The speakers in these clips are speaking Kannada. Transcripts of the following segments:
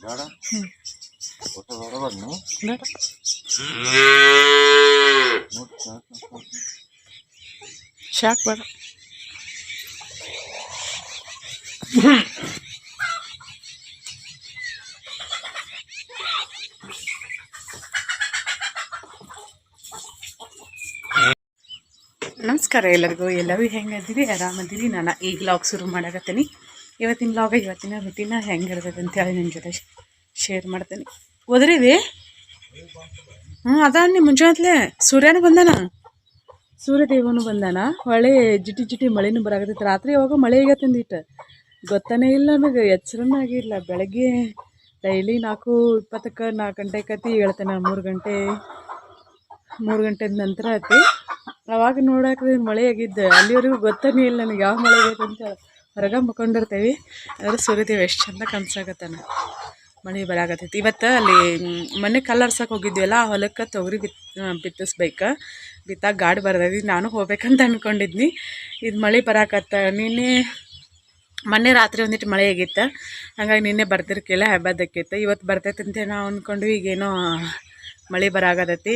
ಬೇಡ ಶಾಕ್ ಬೇಡ. ನಮಸ್ಕಾರ ಎಲ್ಲರಿಗೂ. ಎಲ್ಲರೂ ಹೆಂಗದಿರಿ? ಆರಾಮದಿರಿ? ನಾನು ಈಗ ಲಾಗ್ ಶುರು ಮಾಡಕತ್ತೀನಿ. ಇವತ್ತಿನ ಲಾಗ ಇವತ್ತಿನ ರುಟೀನ ಹೆಂಗಿರ್ತದೆ ಅಂತೇಳಿ ನಿಮ್ಮ ಜೊತೆ ಶೇರ್ ಮಾಡ್ತೀನಿ. ಓದ್ರಿದಿ ಅದ ನಿಮ್ಮ ಮುಂಜಾನೆ ಸೂರ್ಯನೂ ಬಂದಾನ, ಸೂರ್ಯದೇವನು ಬಂದಾನ. ಹೊಳೆ ಜಿಟಿ ಜಿಟಿ ಮಳೆನೂ ಬರಾಕತ್ತೈತಿ. ರಾತ್ರಿ ಯಾವಾಗ ಮಳೆ ಆಗತ್ತಂದಿಟ್ಟು ಗೊತ್ತಾನೇ ಇಲ್ಲ ನನಗೆ, ಎಚ್ಚರನೇ ಆಗಿಲ್ಲ. ಬೆಳಗ್ಗೆ ಡೈಲಿ 4:20ಕ್ಕೆ 4 ಗಂಟೆಗೆ ಕತ್ತಿ ಹೇಳ್ತೇನೆ. 3 ಗಂಟೆದ ನಂತರ ಆಯ್ತು. ಅವಾಗ ನೋಡಾಕ್ರೆ ಮಳೆ ಆಗಿದ್ದು. ಅಲ್ಲಿವರೆಗೂ ಗೊತ್ತಾನೇ ಇಲ್ಲ ನನಗೆ ಯಾವ ಮಳೆ ಆಗೈತೆ ಅಂತ. ಹೊರಗೆ ಮಕ್ಕೊಂಡಿರ್ತೇವೆ, ಆದರೆ ಸೂರ್ಯದೇವ ಎಷ್ಟು ಚಂದ ಕನ್ಸಾಗತ್ತಾನ. ಮಳೆ ಬರಾಕತ್ತೈತಿ. ಇವತ್ತು ಅಲ್ಲಿ ಮೊನ್ನೆ ಕಲ್ಲರ್ಸಕ್ಕೆ ಹೋಗಿದ್ವಲ್ಲ, ಆ ಹೊಲಕ್ಕೆ ತೊಗರಿ ಬಿತ್ತಿಸ್ಬೇಕು. ಬಿತ್ತಾಗ ಗಾಡಿ ಬರ್ತೈತಿ. ನಾನು ಹೋಗ್ಬೇಕಂತ ಅಂದ್ಕೊಂಡಿದ್ನಿ. ಇದು ಮಳೆ ಬರಾಕತ್ತ. ಮೊನ್ನೆ ರಾತ್ರಿ ಒಂದಿಟ್ಟು ಮಳೆ ಆಗಿತ್ತು, ಹಾಗಾಗಿ ನಿನ್ನೆ ಬರ್ತಿರ್ಕಿಲ್ಲ, ಹಬ್ಬದಕ್ಕಿತ್ತು. ಇವತ್ತು ಬರ್ತೈತೆ ಅಂತ ನಾವು ಅಂದ್ಕೊಂಡ್ವಿ. ಈಗೇನೋ ಮಳೆ ಬರಾಗತೈತಿ.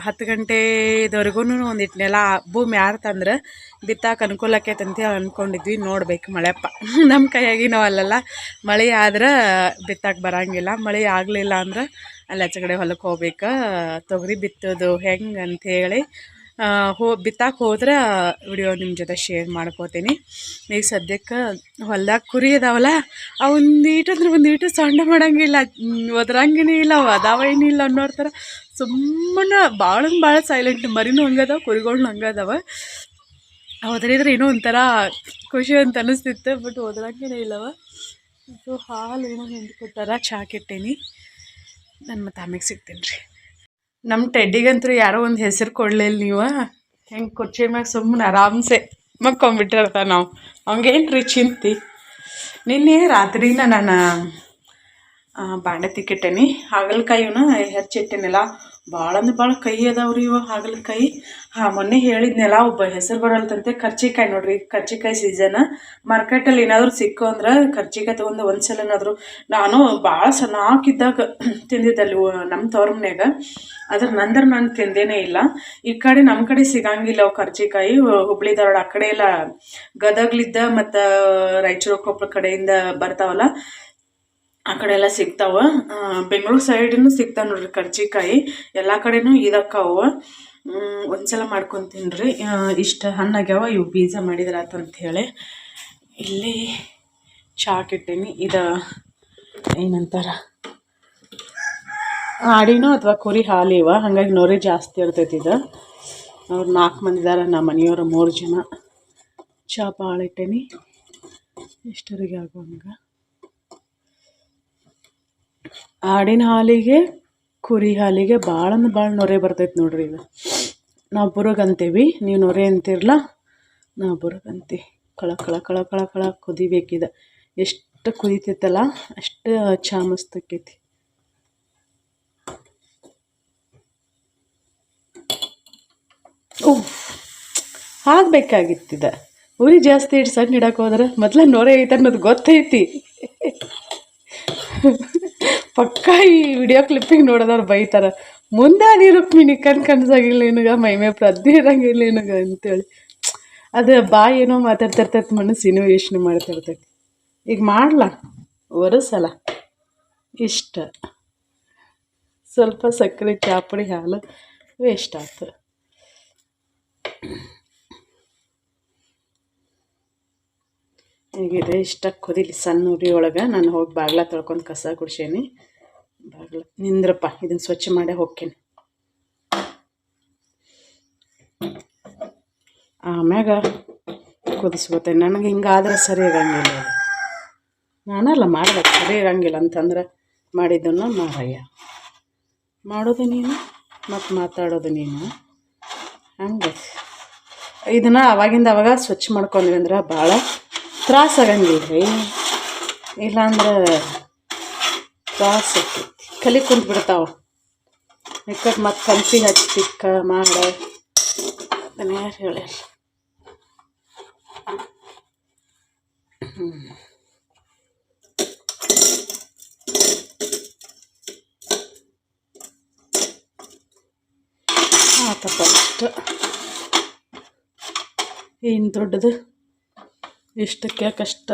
10 ಗಂಟೆದವರೆಗೂ ಒಂದಿಟ್ಟು ನೆಲ ಭೂಮಿ ಯಾರ್ತಂದ್ರೆ ಬಿತ್ತಾಕ ಅನುಕೂಲ ಆಕೈತಂತ ಅಂದ್ಕೊಂಡಿದ್ವಿ. ನೋಡ್ಬೇಕು ಮಳೆಪ್ಪ ನಮ್ಮ ಕೈಯಾಗಿ ನಾವು ಅಲ್ಲೆಲ್ಲ. ಮಳೆ ಆದ್ರೆ ಬಿತ್ತಾಕ ಬರೋಂಗಿಲ್ಲ, ಮಳೆ ಆಗಲಿಲ್ಲ ಅಂದ್ರೆ ಅಲ್ಲಿ ಆಚೆಗಡೆ ಹೊಲಕ್ಕೆ ಹೋಗ್ಬೇಕು. ತೊಗರಿ ಬಿತ್ತೋದು ಹೆಂಗೆ ಅಂಥೇಳಿ ಬಿತ್ತಾಕ ಹೋದ್ರೆ ವಿಡಿಯೋ ನಿಮ್ಮ ಜೊತೆ ಶೇರ್ ಮಾಡ್ಕೋತೀನಿ. ಈಗ ಸದ್ಯಕ್ಕೆ ಹೊಲ್ದಾಗ ಕುರಿ ಅದಾವಲ್ಲ, ಒಂದೀಟು ಸಣ್ಣ ಮಾಡೋಂಗಿಲ್ಲ, ಒದ್ರಂಗೇ ಇಲ್ಲ, ಅವು ಅದಾವ ಏನಿಲ್ಲ ಅನ್ನೋರ ಥರ ಸುಮ್ಮನೆ ಭಾಳ ಸೈಲೆಂಟ್. ಮರಿನೂ ಹಂಗದಾವ, ಕುರಿಗಳ್ನು ಹಂಗದಾವ. ಹೋದ್ರಿದ್ರೆ ಏನೋ ಒಂಥರ ಖುಷಿ ಅಂತ ಅನ್ನಿಸ್ತಿತ್ತು, ಬಟ್ ಒದ್ರಂಗೇ ಇಲ್ಲವ. ಸೊ ಹಾಲು ಏನೋ ಹಿಂಡ್ಕೊಟ್ಟಾರ, ಚಹಾ ಕೆಟ್ಟೇನಿ. ನಾನು ಮತ್ತೆ ಆಮೇಲೆ ಸಿಗ್ತೀನಿ ರೀ. ನಮ್ಮ ಟೆಡ್ಡಿಗಂತೂ ಯಾರೋ ಒಂದು ಹೆಸರು ಕೊಡಲಿಲ್ಲ. ನೀವು ಹೆಂಗೆ ಕುರ್ಚಿ ಮ್ಯಾಗ ಸುಮ್ಮನೆ ಆರಾಮ್ಸೆ ಮಕ್ಕೊಂಬಿಟ್ಟಿರ್ತಾವೆ. ನಾವು ಹಂಗೇನು ರೀ ಚಿಂತೆ. ನಿನ್ನೆ ರಾತ್ರಿನ ನಾನು ಬಾಂಡೆ ತಿಕ್ಕಿಟ್ಟೇನಿ. ಹಾಗಲಕಾಯಿನ ಹೆಚ್ಚಿಟ್ಟೇನಿಲ್ಲ. ಭಾಳ ಅಂದ್ರೆ ಭಾಳ ಕೈ ಅದಾವ್ರಿ ಇವ ಹಾಗಲಕಾಯಿ. ಮೊನ್ನೆ ಹೇಳಿದ್ನೆಲ್ಲ, ಒಬ್ಬ ಹೆಸರು ಬರಲ್ತಂತೆ. ಕರ್ಚಿಕಾಯಿ ನೋಡ್ರಿ, ಕರ್ಚಿಕಾಯಿ ಸೀಸನ್. ಮಾರ್ಕೆಟಲ್ಲಿ ಏನಾದರೂ ಸಿಕ್ಕು ಅಂದ್ರೆ ಕರ್ಚಿಕಾಯಿ ತೊಗೊಂಡು ಒಂದ್ಸಲನಾದರೂ. ನಾನು ಭಾಳ ಸಣ್ಣಾಕಿದ್ದಾಗ ತಿಂದಿದ್ದಲ್ಲಿ ನಮ್ಮ ತವ್ರ ಮನ್ಯಾಗ. ಅದ್ರ ನಂತರ ನಾನು ತಿಂದೇನೇ ಇಲ್ಲ. ಈ ಕಡೆ ನಮ್ಮ ಕಡೆ ಸಿಗಂಗಿಲ್ಲ ಅವು ಕರ್ಚಿಕಾಯಿ. ಹುಬ್ಳಿ ಧಾರವಾಡ ಆ ಕಡೆ ಎಲ್ಲ ಗದಗ್ಲಿದ್ದ ಮತ್ತು ರಾಯಚೂರು ಕೊಪ್ಪಳ ಕಡೆಯಿಂದ ಬರ್ತಾವಲ್ಲ, ಆ ಕಡೆ ಎಲ್ಲ ಸಿಗ್ತಾವೆ. ಬೆಂಗಳೂರು ಸೈಡೂ ಸಿಗ್ತಾವೆ ನೋಡ್ರಿ ಕರ್ಚಿಕಾಯಿ. ಎಲ್ಲ ಕಡೆನೂ ಇದಕ್ಕಾವು. ಒಂದ್ಸಲ ಮಾಡ್ಕೊತೀನ್ರಿ. ಇಷ್ಟು ಹಣ್ಣಾಗ್ಯಾವ, ಇವು ಬೀಜ ಮಾಡಿದ್ರಾತಂಥೇಳಿ ಇಲ್ಲಿ ಚಹಾ ಇಟ್ಟೀನಿ. ಇದು ಏನಂತಾರ, ಆಡಿನೋ ಅಥವಾ ಕುರಿ ಹಾಲಿವ, ಹಾಗಾಗಿ ನೊರೆ ಜಾಸ್ತಿ ಇರ್ತೈತಿ. ಇದು ಅವ್ರು 4 ಮಂದಿ ಇದ್ದಾರೆ, ನಮ್ಮ ಮನೆಯವರು 3 ಜನ. ಚಹಾ ಭಾಳ ಇಟ್ಟೇನಿ, ಎಷ್ಟರಿಗೆ ಆಗೋಂಗೆ. ಆಡಿನ ಹಾಲಿಗೆ ಕುರಿ ಹಾಲಿಗೆ ಭಾಳ ಅಂದ್ರೆ ಭಾಳ ನೊರೆ ಬರ್ತೈತೆ ನೋಡ್ರಿ. ಇದು ನಾವು ಬುರುಗ್ ಅಂತೀವಿ, ನೀವು ನೊರೆ ಅಂತಿರಲ್ಲ, ನಾವು ಬುರುಗ್ ಅಂತೀವಿ. ಕಳ ಕಳ ಕಳ ಕಳ ಕಳ ಕುದಿಬೇಕಿದೆ. ಎಷ್ಟು ಕುದಿತೈತಲ್ಲ ಅಷ್ಟು ಚಹಾ ಮಸ್ತ್ ಆಕೈತಿ. ಆಗಬೇಕಾಗಿತ್ತಿದೆ. ಉರಿ ಜಾಸ್ತಿ ಇಟ್ಟು ಸಣ್ಣ ಇಡಕ್ಕೆ ಹೋದ್ರೆ ಮೊದಲ ನೊರೆ ಐತೆ ಅನ್ನೋದು ಗೊತ್ತೈತಿ. ಪಕ್ಕ ಈ ವಿಡಿಯೋ ಕ್ಲಿಪ್ಪಿಗೆ ನೋಡೋದವ್ರು ಬೈತಾರೆ, ಮುಂದೆ ರುಕ್ಮಿಣಿ ಕನ್ಸಾಗಿಲ್ಲ ನಿನಗೆ, ಮೈಮೇ ಪ್ರಜ್ಞೆ ಇರಂಗಿಲ್ಲ ನಿನಗೆ ಅಂತೇಳಿ. ಅದು ಬಾಯಿ ಏನೋ ಮಾತಾಡ್ತಿರ್ತೈತೆ, ಮನಸ್ಸೇನೋ ಯೋಚನೆ ಮಾಡ್ತಿರ್ತೈತಿ. ಈಗ ಮಾಡ್ಲಾ ಒರೆಸಲ್ಲ ಇಷ್ಟ ಸ್ವಲ್ಪ ಸಕ್ಕರೆ, ಚಾಪುಡಿ ಹಾಲು ವೇಸ್ಟ್ ಆಯ್ತು. ಹೀಗಿದೆ. ಇಷ್ಟ ಕುದಿಲಿ ಸಣ್ಣ ಉರಿ ಒಳಗೆ. ನಾನು ಹೋಗಿ ಬಾಗ್ಲ ತೊಳ್ಕೊಂಡು ಕಸ ಗುಡ್ಸೇನಿ. ಬಾಗ್ಲ ನಿಂದ್ರಪ್ಪ, ಇದನ್ನು ಸ್ವಚ್ಛ ಮಾಡೇ ಹೋಗ್ತೀನಿ. ಆಮ್ಯಾಗ ಕುದಿಸ್ಕೋತೇನೆ. ನನಗೆ ಹಿಂಗಾದ್ರೆ ಸರಿ ಇರೋಂಗಿಲ್ಲ. ನಾನಲ್ಲ ಮಾಡ್ಬೇಕು, ಸರಿ ಇರೋಂಗಿಲ್ಲ ಅಂತಂದ್ರೆ ಮಾಡಿದ್ದನ್ನು ಮಾರಯ್ಯ ಮಾಡೋದು ನೀನು ಮತ್ತು ಮಾತಾಡೋದು ನೀನು. ಹಂಗೆ ಇದನ್ನು ಅವಾಗಿಂದ ಅವಾಗ ಸ್ವಚ್ಛ ಮಾಡ್ಕೊಂಡ್ವಿ ಅಂದ್ರೆ ಭಾಳ ತ್ರಾಸ ಆಗಂಗಿಲ್ಲ ರೀ. ಇಲ್ಲಾಂದ್ರೆ ತ್ರಾಸ ಆಕೈತಿ, ಕಲಿ ಕುಂತು ಬಿಡ್ತಾವೆ. ಯಾಕಂದ್ರೆ ಮತ್ತು ಕಲ್ಸಿ ಹಚ್ಚಿ ತಿಕ್ಕ ಮಾಡ ಅದನ್ನು ಯಾರು ಹೇಳಿಲ್ಲ. ಆತಪ್ಪ ಇಷ್ಟು ಏನು ದೊಡ್ಡದು ಇಷ್ಟಕ್ಕೆ ಕಷ್ಟ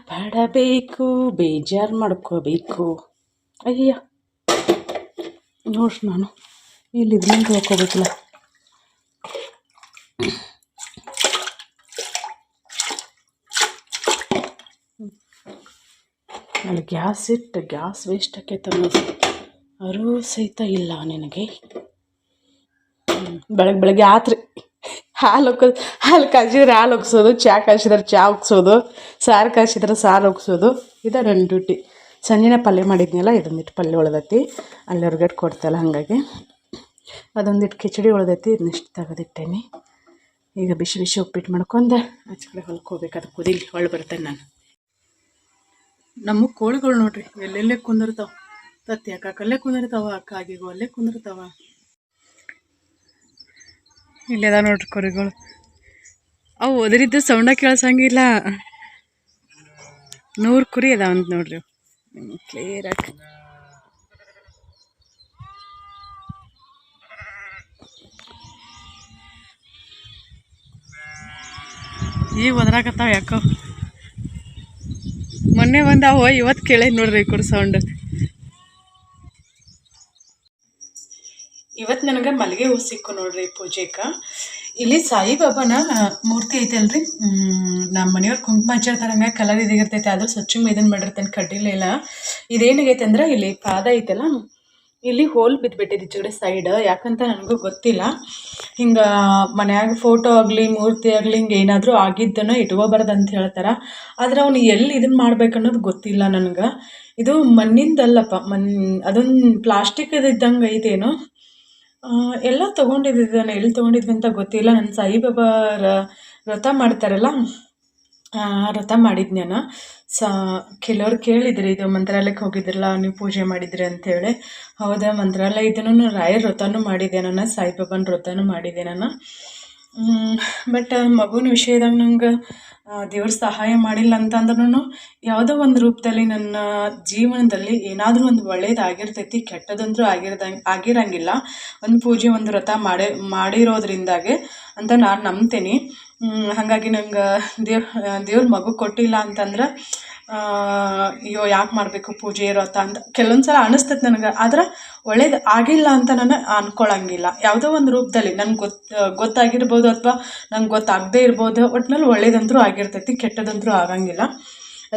ಪಡಬೇಕು, ಬೇಜಾರು ಮಾಡ್ಕೋಬೇಕು. ಅಯ್ಯ ನೋಡ್ರಿ, ನಾನು ಇಲ್ಲಿ ಇದನ್ನ ಹಾಕೋಬೇಕಲ್ಲ. ಅಲ್ಲಿ ಗ್ಯಾಸ್ ವೇಸ್ಟ್ ಆಕೈತೆ ಅನ್ನೋದು ಅರೂ ಸಹಿತ ಇಲ್ಲ ನಿನಗೆ. ಬೆಳಗ್ಗೆ ಆತ್ರಿ ಹಾಲು ಕಾಯಿಸಿದ್ರೆ ಹಾಲು ಒಗ್ಸೋದು, ಚಹಾ ಕಾಯಿಸಿದ್ರೆ ಚಹಾ ಒಗ್ಸೋದು, ಸಾರು ಕಾಯಿಸಿದ್ರೆ ಸಾರು ಒಗ್ಸೋದು, ಇದೆ ನನ್ನ ಡ್ಯೂಟಿ. ಸಂಜೆನೇ ಪಲ್ಯ ಮಾಡಿದ್ನಲ್ಲ, ಇದೊಂದಿಟ್ಟು ಪಲ್ಯ ಉಳ್ದೈತಿ, ಅಲ್ಲಿ ಹೊರಗಡೆ ಕೊಡ್ತಲ್ಲ, ಹಾಗಾಗಿ ಅದೊಂದಿಟ್ಟು ಕಿಚಡಿ ಉಳ್ದೈತಿ, ಇದನ್ನಿಷ್ಟು ತೆಗೆದಿಟ್ಟೇನಿ. ಈಗ ಬಿಸಿ ಬಿಸಿ ಉಪ್ಪಿಟ್ಟು ಮಾಡ್ಕೊಂಡು ಆಚೆ ಕಡೆ ಹೊಲಕ್ಕೆ ಹೋಗ್ಬೇಕು. ಅದು ಕುದಿಲಿ ಹೊಳ್ಳಿ ಬರ್ತೇನೆ ನಾನು. ನಮ್ಮ ಕೋಳಿಗಳು ನೋಡ್ರಿ ಎಲ್ಲೆಲ್ಲೇ ಕುಂದಿರ್ತಾವ, ತತ್ತಿ ಅಕ್ಕಲ್ಲೇ ಕುಂದಿರ್ತಾವ, ಕಾಗಿಗೂ ಅಲ್ಲೇ ಕುಂದಿರ್ತಾವ. ಇಲ್ಲದ ನೋಡ್ರಿ ಕುರಿಗಳು, ಅವು ಒದರಿದ್ದು ಸೌಂಡ ಕೇಳಿಸಂಗಿಲ್ಲ. 100 ಕುರಿ ಅದಾವಂತ ನೋಡ್ರಿ ಕ್ಲಿಯರಾಗಿ. ಈಗ ಒದರಾಕತ್ತಾವ ಯಾಕೋ. ಮೊನ್ನೆ ಬಂದಾವ, ಇವತ್ತು ಕೇಳೇ ನೋಡ್ರಿ ಕುರಿ ಸೌಂಡ್. ಇವತ್ತು ನನಗೆ ಮಲ್ಲಿಗೆ ಹೂ ಸಿಕ್ಕು ನೋಡ್ರಿ ಪೂಜೆಗೆ. ಇಲ್ಲಿ ಸಾಯಿಬಾಬಾನ ಮೂರ್ತಿ ಐತಲ್ರಿ, ನಮ್ಮ ಮನೆಯವ್ರು ಕುಂಕುಮ ಹಚ್ಚಿರ್ತಾರೆ, ಹಂಗಾಗಿ ಕಲರ್ ಇದಿರ್ತೈತೆ. ಆದ್ರೆ ಸ್ವಚ್ಛ ಇದನ್ನು ಮಾಡಿರ್ತೇನೆ, ಕಡ್ಡಿಲ್ಲ ಇಲ್ಲ. ಇದೇನಾಗೈತೆ ಅಂದ್ರೆ ಇಲ್ಲಿ ಪಾದ ಐತಲ್ಲ, ಇಲ್ಲಿ ಹೋಲ್ ಬಿದ್ದುಬಿಟ್ಟಿದೆ ಈಚೆಗಡೆ ಸೈಡ್. ಯಾಕಂತ ನನಗೂ ಗೊತ್ತಿಲ್ಲ. ಹಿಂಗೆ ಮನ್ಯಾಗ ಫೋಟೋ ಆಗಲಿ ಮೂರ್ತಿ ಆಗಲಿ ಹಿಂಗೆ ಏನಾದರೂ ಆಗಿದ್ದನ್ನು ಇಟ್ಕೋಬಾರ್ದು ಅಂತ ಹೇಳ್ತಾರೆ. ಆದರೆ ಅವ್ನು ಎಲ್ಲಿ ಇದನ್ನು ಮಾಡ್ಬೇಕನ್ನೋದು ಗೊತ್ತಿಲ್ಲ ನನಗೆ. ಇದು ಮಣ್ಣಿಂದಲ್ಲಪ್ಪ, ಅದೊಂದು ಪ್ಲಾಸ್ಟಿಕ್ ಇದ್ದಂಗೆ ಐತೇನೋ. ಎಲ್ಲ ತೊಗೊಂಡಿದ್ದಾನೆ, ಎಲ್ಲಿ ತೊಗೊಂಡಿದ್ವಿ ಅಂತ ಗೊತ್ತಿಲ್ಲ. ನನ್ನ ಸಾಯಿಬಾಬಾ ವ್ರತ ಮಾಡ್ತಾರಲ್ಲ, ವ್ರತ ಮಾಡಿದ್ನಿ ನಾನು. ಕೆಲವ್ರು ಕೇಳಿದ್ರಿ, ಇದು ಮಂತ್ರಾಲಯಕ್ಕೆ ಹೋಗಿದ್ರಲ್ಲ ನೀವು ಪೂಜೆ ಮಾಡಿದ್ರಿ ಅಂಥೇಳಿ. ಹೌದಾ, ಮಂತ್ರಾಲಯ ಇದನ್ನು ರಾಯರ ವ್ರತನೂ ಮಾಡಿದ್ದೆ ನಾನು, ಸಾಯಿಬಾಬಾನ ವ್ರತನೂ ಮಾಡಿದ್ದೆ ನಾನು. ಬಟ್ ಮಗುನ ವಿಷಯದಾಗ ನಂಗೆ ದೇವ್ರ ಸಹಾಯ ಮಾಡಿಲ್ಲ ಅಂತಂದ್ರೂ ಯಾವುದೋ ಒಂದು ರೂಪದಲ್ಲಿ ನನ್ನ ಜೀವನದಲ್ಲಿ ಏನಾದರೂ ಒಂದು ಒಳ್ಳೇದಾಗಿರ್ತೈತಿ, ಕೆಟ್ಟದಂದ್ರೂ ಆಗಿರಂಗಿಲ್ಲ. ಒಂದು ಪೂಜೆ ಒಂದು ವ್ರತ ಮಾಡಿರೋದ್ರಿಂದಾಗೆ ಅಂತ ನಾನು ನಂಬ್ತೀನಿ. ಹಾಗಾಗಿ ನಂಗೆ ದೇವ್ರ ಮಗು ಕೊಟ್ಟಿಲ್ಲ ಅಂತಂದ್ರೆ ಅಯ್ಯೋ ಯಾಕೆ ಮಾಡಬೇಕು ಪೂಜೆ ವ್ರತ ಅಂತ ಕೆಲವೊಂದು ಸಲ ಅನಿಸ್ತೈತೆ ನನಗೆ. ಆದ್ರೆ ಒಳ್ಳೇದು ಆಗಿಲ್ಲ ಅಂತ ನಾನು ಅಂದ್ಕೊಳ್ಳಂಗಿಲ್ಲ. ಯಾವುದೋ ಒಂದು ರೂಪದಲ್ಲಿ ನನಗೆ ಗೊತ್ತಾಗಿರ್ಬೋದು ಅಥವಾ ನಂಗೆ ಗೊತ್ತಾಗದೇ ಇರ್ಬೋದು, ಒಟ್ಟಿನಲ್ಲಿ ಒಳ್ಳೇದಂತರೂ ಆಗಿರ್ತೈತಿ, ಕೆಟ್ಟದಂತರೂ ಆಗಂಗಿಲ್ಲ.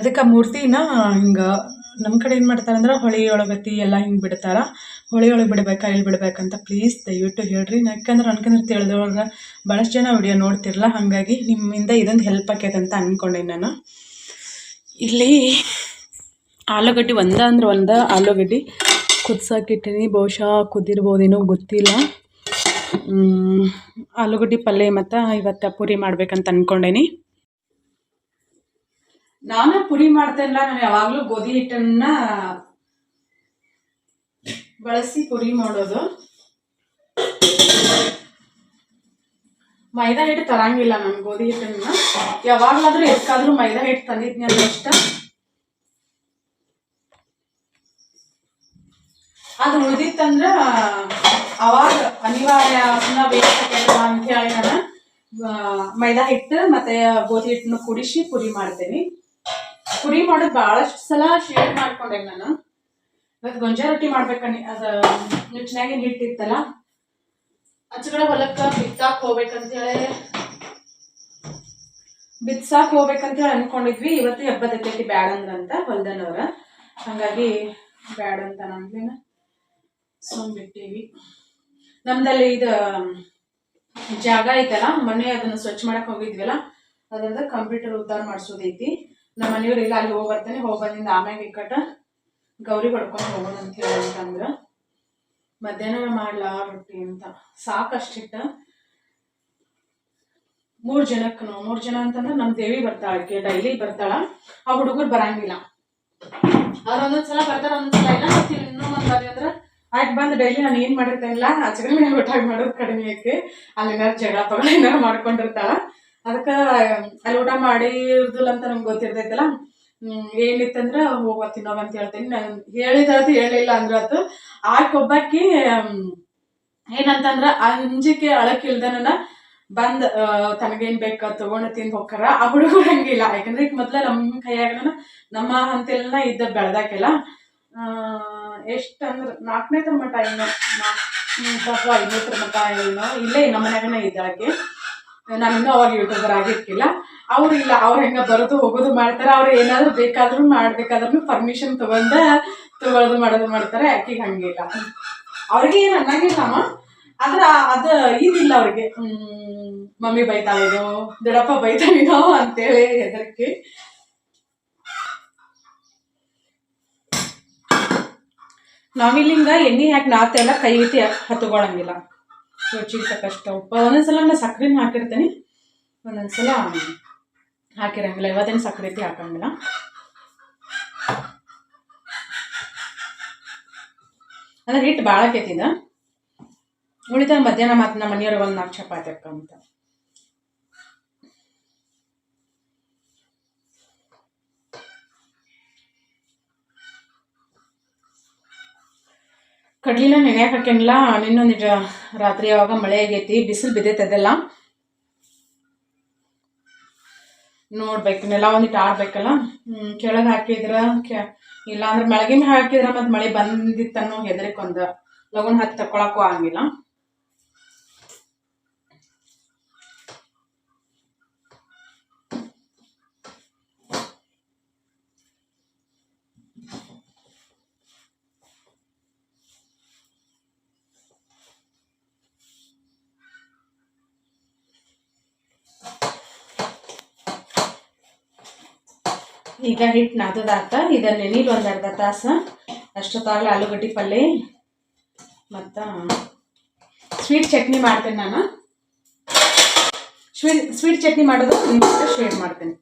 ಅದಕ್ಕೆ ಆ ಮೂರ್ತಿನ ಹಿಂಗೆ ನಮ್ಮ ಕಡೆ ಏನು ಮಾಡ್ತಾರೆ ಅಂದ್ರೆ ಹೊಳೆಯೊಳಗತಿ ಎಲ್ಲ ಹಿಂಗೆ ಬಿಡ್ತಾರೆ. ಹೊಳೆಯೊಳಗೆ ಬಿಡ್ಬೇಕಾ ಇಲ್ಲಿ ಬಿಡ್ಬೇಕಂತ ಪ್ಲೀಸ್ ದಯವಿಟ್ಟು ಹೇಳ್ರಿ. ಯಾಕಂದ್ರೆ ಅನ್ಕೊಂಡ್ರೆ ತಿಳಿದವ್ರಿಗೆ ಭಾಳಷ್ಟು ಜನ ವಿಡಿಯೋ ನೋಡ್ತಿರಲ್ಲ, ಹಾಗಾಗಿ ನಿಮ್ಮಿಂದ ಇದೊಂದು ಹೆಲ್ಪ್ ಆಕೈತೆ ಅಂತ ಅಂದ್ಕೊಂಡೆ ನಾನು. ಇಲ್ಲಿ ಆಲೂಗಡ್ಡೆ ಒಂದ ಆಲೂಗಡ್ಡೆ ಕುದಿಸಾಕಿಟ್ಟಿನಿ, ಬಹುಶಃ ಕುದಿರ್ಬೋದೇನೋ ಗೊತ್ತಿಲ್ಲ. ಆಲೂಗಡ್ಡೆ ಪಲ್ಯ ಮತ್ತು ಇವತ್ತು ಪೂರಿ ಮಾಡ್ಬೇಕಂತ ಅಂದ್ಕೊಂಡೇನಿ. ನಾನು ಪುರಿ ಮಾಡ್ತೇನಲ್ಲ, ನಾನು ಯಾವಾಗಲೂ ಗೋಧಿ ಹಿಟ್ಟನ್ನ ಬಳಸಿ ಪುರಿ ಮಾಡೋದು. ಮೈದಾ ಹಿಟ್ಟು ತರಂಗಿಲ್ಲ ನಾನು ಗೋಧಿ ಹಿಟ್ಟನ್ನ. ಯಾವಾಗಲಾದ್ರೂ ಎದಕ್ಕಾದ್ರೂ ಮೈದಾ ಹಿಟ್ಟು ತಂದಿದ್ನಿ ಅಂದ್ರೆ ಅಷ್ಟ. ಅದು ಉಳಿದಿತ್ತಂದ್ರ ಅವಾಗ ಅನಿವಾರ್ಯ ವೇಸ್ಟ್ ಅಂತ ಹೇಳಿ ನಾನು ಮೈದಾ ಹಿಟ್ಟು ಮತ್ತೆ ಗೋಧಿ ಹಿಟ್ಟನ್ನು ಕುಡಿಸಿ ಪುರಿ ಮಾಡ್ತೇನೆ. ಪುರಿ ಮಾಡೋದು ಭಾಳಷ್ಟು ಸಲ ಶೇರ್ ಮಾಡ್ಕೊಂಡೆ ನಾನು. ಇವತ್ತು ಗೊಂಜಾಳ ರೊಟ್ಟಿ ಮಾಡ್ಬೇಕನ್ನಿ, ಅದು ನುಚ್ಚಿನಾಗಿನ ಹಿಟ್ಟಿತ್ತಲ್ಲ, ಆಚೆಕಡೆ ಹೊಲಕ್ಕೆ ಬಿತ್ತಾಕ್ ಹೋಗ್ಬೇಕಂತೇಳಿ ಅನ್ಕೊಂಡಿದ್ವಿ. ಇವತ್ತು ಹಬ್ಬದೈತಿ ಬ್ಯಾಡ ಅಂದ್ರಂತ ಹೊಲ್ದನವ್ರ, ಹಂಗಾಗಿ ಬ್ಯಾಡ ಅಂತ ನಮ್ಗೇನ ಬಿಟ್ಟೀವಿ. ನಮ್ದಲ್ಲಿ ಇದು ಜಾಗ ಐತಲ್ಲ, ಮೊನ್ನೆ ಅದನ್ನ ಸ್ವಚ್ಛ ಮಾಡಕ್ ಹೋಗಿದ್ವಲ್ಲ, ಅದ್ರದ ಕಂಪ್ಯೂಟರ್ ಉದ್ದಾರ ಮಾಡಿಸೋದೈತಿ. ನಮ್ಮ ಮನೆಯವ್ರು ಇಲ್ಲ, ಅಲ್ಲಿ ಹೋಗಿ ಬಂದಿಂದ ಆಮ್ಯಾಗ ಇಕ್ಕಟ್ಟ ಗೌರಿ ಹೊಡ್ಕೊಂಡು ಹೋಗೋಣ ಅಂತ ಹೇಳಂತಂದ್ರ ಮಧ್ಯಾಹ್ನ ಮಾಡ್ಲಾ ರೊಟ್ಟಿ ಅಂತ ಸಾಕಷ್ಟಿಟ್ಟ 3 ಜನಕ್ಕೆ. 3 ಜನ ಅಂತಂದ್ರೆ ನಮ್ ದೇವಿ ಬರ್ತಾಳ, ಆಕೆ ಡೈಲಿ ಬರ್ತಾಳ. ಆ ಹುಡುಗರು ಬರಂಗಿಲ್ಲ, ಅವ್ರ ಒಂದೊಂದ್ಸಲ ಬರ್ತಾರ, ಒಂದೊಂದ್ಸಲ ಇಲ್ಲ. ಇನ್ನೂ ಒಂದ್ ಬಾರಿ ಅಂದ್ರ ಆಯ್ತು ಬಂದು ಡೈಲಿ ನಾನು ಏನ್ ಮಾಡಿರ್ತೇನಿಲ್ಲ, ಆಚೆಗಡೆ ಊಟ ಮಾಡೋದು ಕಡಿಮೆ ಐತಿ. ಅಲ್ಲಿ ಏನಾರು ಜಗಳ ಪಗಳ ಏನಾರು ಮಾಡ್ಕೊಂಡಿರ್ತಾಳ. ಅದಕ್ಕೆ ಅಲ್ಲಿ ಊಟ ಮಾಡಿರ್ದಿಲ್ಲ ಅಂತ ನಮ್ಗೆ ಗೊತ್ತಿರ್ತೈತಲ್ಲ, ಏನಿತ್ತಂದ್ರೆ ಹೋಗೋ ತಿನ್ನೋಗ ಅಂತ ಹೇಳ್ತೀನಿ. ನಾನು ಹೇಳಿದಾತು ಹೇಳಿಲ್ಲ ಅಂದ್ರೆ ಆತು. ಒಬ್ಬಾಕಿ ಏನಂತಂದ್ರ ಆ ಹಿಂಜಿಕೆ ಅಳಕಿಲ್ದನ ಬಂದ್ ತನಗೇನ್ ಬೇಕ ತಗೊಂಡ್ ತಿಂದ್ ಹೋಗ್ತಾರ. ಆ ಹುಡುಗರು ಹಂಗಿಲ್ಲ, ಯಾಕಂದ್ರೆ ಈಗ ಮೊದ್ಲ ನಮ್ಮ ಕೈಯಾಗ ನಮ್ಮ ಅಂತೆಲ್ಲ ಇದ್ದ ಬೆಳ್ದಾಕೆಲ್ಲ ಎಷ್ಟಂದ್ರ 4ನೇ ಮಠ ಏನೋ 5ನೇ ಮಠ ಏನೋ ಇಲ್ಲೇ ನಮ್ಮ ಮನ್ಯಾಗನ ಇದ್ದಾಕೆ. ನಾನು ಇನ್ನೂ ಅವಾಗ ಯೂಟ್ಯೂಬರ್ ಆಗಿರ್ಕಿಲ್ಲ. ಅವ್ರು ಇಲ್ಲ, ಅವ್ರು ಹೆಂಗ ಬರೋದು ಹೋಗೋದು ಮಾಡ್ತಾರೆ. ಅವ್ರು ಏನಾದ್ರು ಬೇಕಾದ್ರೂ ಮಾಡ್ಬೇಕಾದ್ರೂ ಪರ್ಮಿಷನ್ ತಗೊಳ್ಳೋದು ಮಾಡೋದು ಮಾಡ್ತಾರೆ. ಆಕಿಗೆ ಹಂಗಿಲ್ಲ, ಅವ್ರಿಗೆ ಏನು ಅನ್ನಂಗಿಲ್ಲಮ್ಮ. ಆದ್ರ ಅದ ಇದಿಲ್ಲ ಅವ್ರಿಗೆ. ಮಮ್ಮಿ ಬೈತಾಳೇನೋ, ದೊಡ್ಡಪ್ಪ ಬೈತಾಳೇನೋ ಅಂತೇಳಿ ಹೆದರ್ಕಿ. ನಾವಿಲ್ಲಿಂಗ ಎಣ್ಣೆ ಹಾಕಿ ನಾತೆಲ್ಲ ಕೈ ಐತಿ ಹತ್ಕೊಳಂಗಿಲ್ಲ. ರುಚಿಗೆ ತಕ್ಕಷ್ಟ ಉಪ್ಪು. ಒಂದೊಂದ್ಸಲ ನಾನು ಸಕ್ಕರೆನೂ ಹಾಕಿರ್ತೀನಿ, ಒಂದೊಂದ್ಸಲ ಹಾಕಿರಂಗಿಲ್ಲ. ಇವತ್ತೇನು ಸಕ್ಕರೆ ಐತಿ ಹಾಕಂಗಿಲ್ಲ. ಅಂದ್ರೆ ಹಿಟ್ಟು ಭಾಳ ಆಕೈತಿದ. ಉಳಿದ ಮಧ್ಯಾಹ್ನ ಮತ್ತು ನಮ್ಮ ಮನೆಯವ್ರಿಗೆ ಒಂದು 4 ಚಪಾತಿ ಹಾಕಂತ. ಕಡ್ಲಿನ ನೆನೆಯಕ್ಕೆ ಹಾಕಂಗಿಲ್ಲ. ನಿನ್ನೊಂದಿಟ್ಟು ರಾತ್ರಿ ಯಾವಾಗ ಮಳೆ ಆಗೈತಿ, ಬಿಸಿಲು ಬಿದ್ದೈತೆ. ಅದೆಲ್ಲ ನೋಡ್ಬೇಕು, ನೆಲ ಒಂದಿಟ್ಟು ಆಡ್ಬೇಕಲ್ಲ. ಕೆಳಗೆ ಹಾಕಿದ್ರ ಇಲ್ಲ ಅಂದ್ರೆ ಮೆಳಗಿನ ಹಾಕಿದ್ರ ಮತ್ತೆ ಮಳೆ ಬಂದಿತ್ತನ್ನೋ ಹೆದರಿಕೊಂದು ಲಗುನ್ ಹತ್ತಿ ತಕೊಳಕ್ಕೂ ಆಗಂಗಿಲ್ಲ. ಈಗ ಹಿಟ್ಟು ನಾದದಾತ. ಇದನ್ನ ನೆನೀಲಿ ಒಂದು ಅರ್ಧ ತಾಸು. ಅಷ್ಟೊತ್ತಾಗಲೇ ಆಲೂಗಡ್ಡೆ ಪಲ್ಯ ಮತ್ತು ಸ್ವೀಟ್ ಚಟ್ನಿ ಮಾಡ್ತೇನೆ ನಾನು. ಸ್ವೀಟ್ ಚಟ್ನಿ ಮಾಡೋದು ನಿಮ್ಗೆ ಶೇರ್ ಮಾಡ್ತೇನೆ.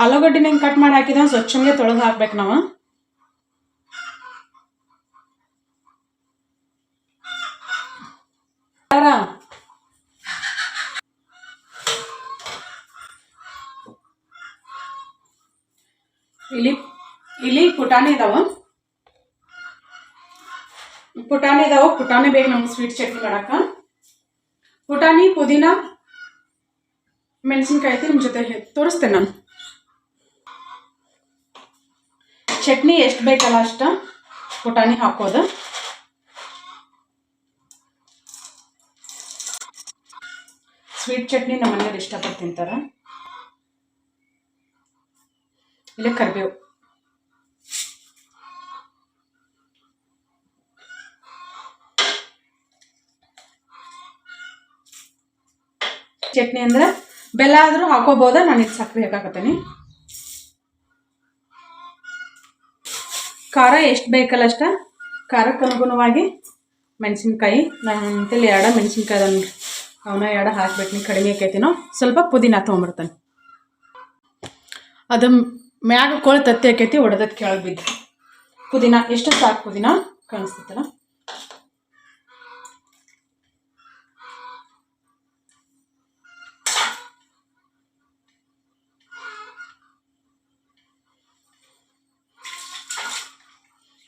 ಆಲೂಗಡ್ಡಿನ ಹಿಂಗೆ ಕಟ್ ಮಾಡಿ ಹಾಕಿದ ಸ್ವಚ್ಛಂಗೆ ತೊಳೆದು ಹಾಕ್ಬೇಕು ನಾವು. ಇಲ್ಲಿ ಪುಟಾಣಿ ಇದಾವ. ಪುಟಾಣಿ ಬೇಕು ನಮ್ಗೆ ಸ್ವೀಟ್ ಚಟ್ನಿ ಮಾಡಕ್ಕ. ಪುಟಾಣಿ, ಪುದೀನ, ಮೆಣಸಿನ್ಕಾಯಿ ಐತಿ. ನಿಮ್ಮ ಜೊತೆ ತೋರಿಸ್ತೇನೆ ನಾನು. ಚಟ್ನಿ ಎಷ್ಟು ಬೇಕಲ್ಲ ಅಷ್ಟ ಪುಟಾಣಿ ಹಾಕೋದು. ಸ್ವೀಟ್ ಚಟ್ನಿ ನಮ್ಮ ಮನೆಯವ್ರು ಇಷ್ಟಪಟ್ಟು ತಿಂತಾರೆ. ಇಲ್ಲೇ ಕರಿಬೇವು, ಚಟ್ನಿ ಅಂದ್ರೆ ಬೆಲ್ಲ ಆದರೂ ಹಾಕೋಬೋದ. ನಾನು ಇದು ಸಕ್ಕರೆ ಹಾಕಾಕತ್ತೀನಿ. ಖಾರ ಎಷ್ಟು ಬೇಕಲ್ಲ ಅಷ್ಟ ಖಾರಕ್ಕೆ ಅನುಗುಣವಾಗಿ ಮೆಣಸಿನ್ಕಾಯಿ. ನಾನು ಅಂತೇಳಿ 2 ಮೆಣಸಿನ್ಕಾಯಿ ಅವನ್ನ 2 ಹಾಕ್ಬೇಕು. ಕಡಿಮೆ ಆಕೈತಿನೋ ಸ್ವಲ್ಪ ಪುದೀನ ತೊಗೊಂಬರ್ತಾನೆ. ಅದು ಮ್ಯಾಗ ಕೋಳಿ ತತ್ತಿ ಆಕೈತಿ, ಒಡೆದಕ್ಕೆ ಕೆಳಗೆ ಬಿದ್ದು. ಪುದೀನ ಎಷ್ಟು ಸಾಕು, ಪುದೀನ ಕಾಣಿಸ್ತೈತಲ್ಲ.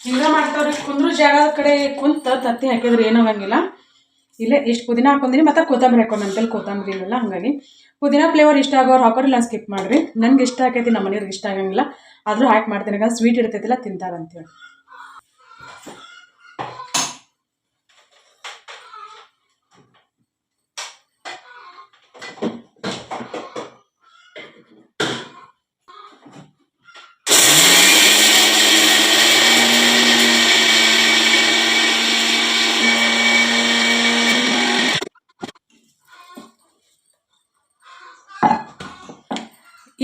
ಹಿಂಗ ಮಾಡ್ತಾವ್ರಿ. ಕುಂದ್ರು ಜಾಗದ ಕಡೆ ಕುಂತ ತತ್ತಿ ಹಾಕಿದ್ರೆ ಏನಾಗಂಗಿಲ್ಲ. ಇಲ್ಲೇ ಇಷ್ಟು ಪುದೀನ ಹಾಕೊಂದಿನಿ, ಮತ್ತು ಕೊತ್ತಂಬರಿ ಹಾಕೊಂಡಂತೇಳಿ ಕೊತ್ತಂಬರಿ ಇರಲ್ಲ. ಹಾಗಾಗಿ ಪುದೀನ ಫ್ಲೇವರ್ ಇಷ್ಟ ಆಗೋರು ಹಾಕೋರಿ, ಇಲ್ಲ ಸ್ಕಿಪ್ ಮಾಡಿರಿ. ನನಗೆ ಇಷ್ಟ ಆಕೈತಿ, ನಮ್ಮ ಮನೆಯವ್ರಿಗೆ ಇಷ್ಟ ಆಗಂಗಿಲ್ಲ. ಆದರೂ ಹಾಕಿ ಮಾಡ್ತೀನಿ, ಯಾಕಂದ್ರೆ ಸ್ವೀಟ್ ಇರ್ತೈತಿಲ್ಲ ತಿಂತಾರಂತೇಳಿ.